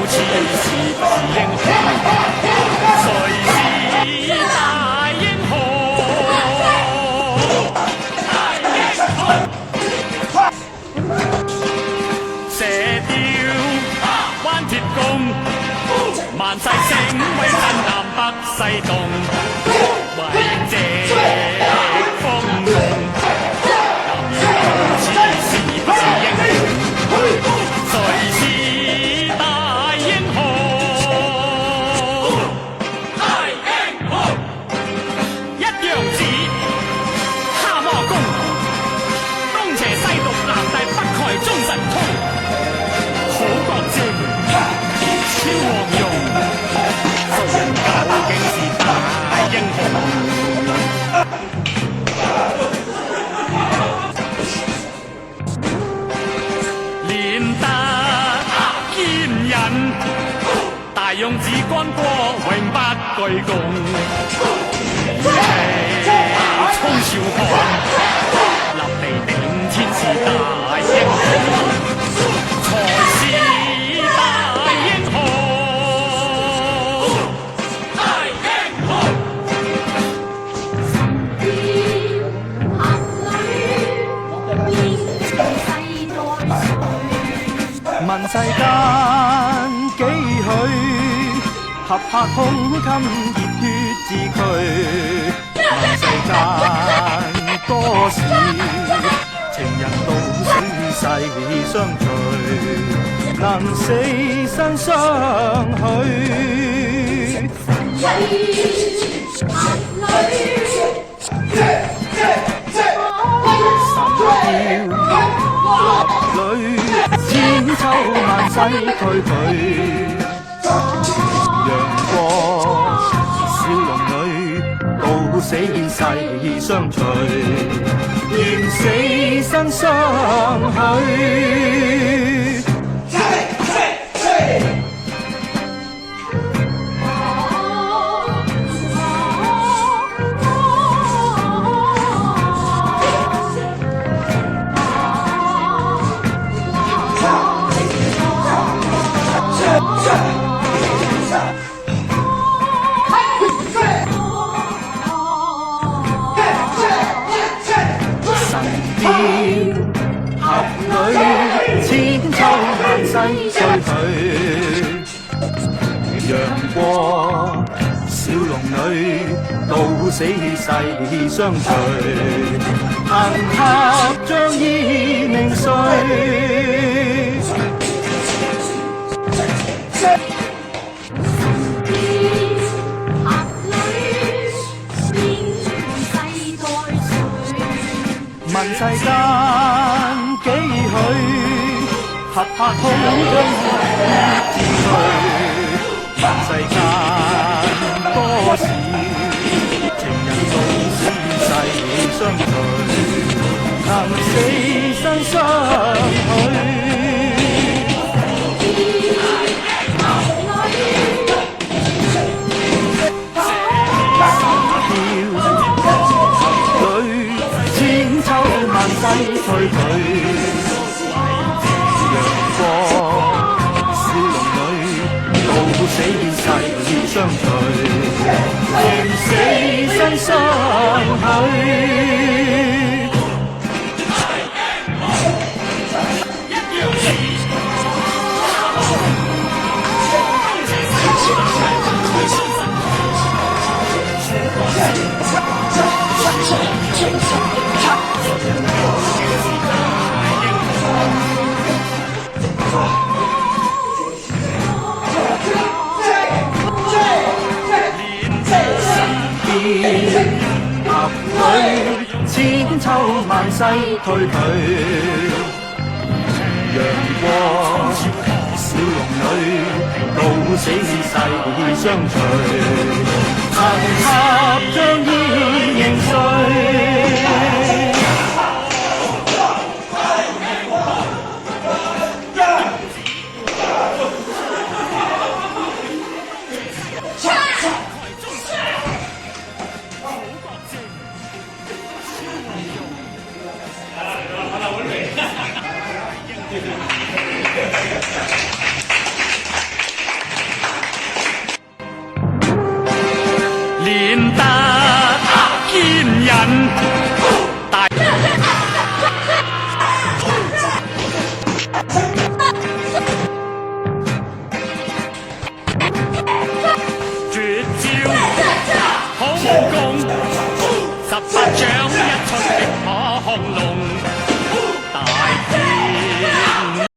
似是不是英雄？誰是大英雄？大英雄！射雕彎鐵弓，萬世聲威震南北西東，為這風動。誰是大英雄？大英雄！一陽指，蛤蟆功，東邪西毒，南帝北丐中神通，好國正，超黃蓉，誰人究竟是大英雄？大勇子干戈永不居功，與其衝少漢，立地頂天是大英雄，才是大英雄。大英雄！神雕俠侶，問世間幾許？合拍胸襟，熱血自驅。問世間多事，情人到死世相隨，能死生相許。神雕俠侶，千秋萬世退退。陽過小龍女，到死世相隨，願死生相許。俠侶，千秋萬世退退。陽過小龍女，到死世相隨。行俠仗義名垂。問世間幾許？合拍胸襟自驅。問世間多事，情人到死世相隨，能死生相許。西退退，陽過小龍女，到死世相隨，願死生相許。俠侶，千秋萬世退退。陽過小龍女，到死世相隨。行俠仗義名垂。巴掌一出力可控龍。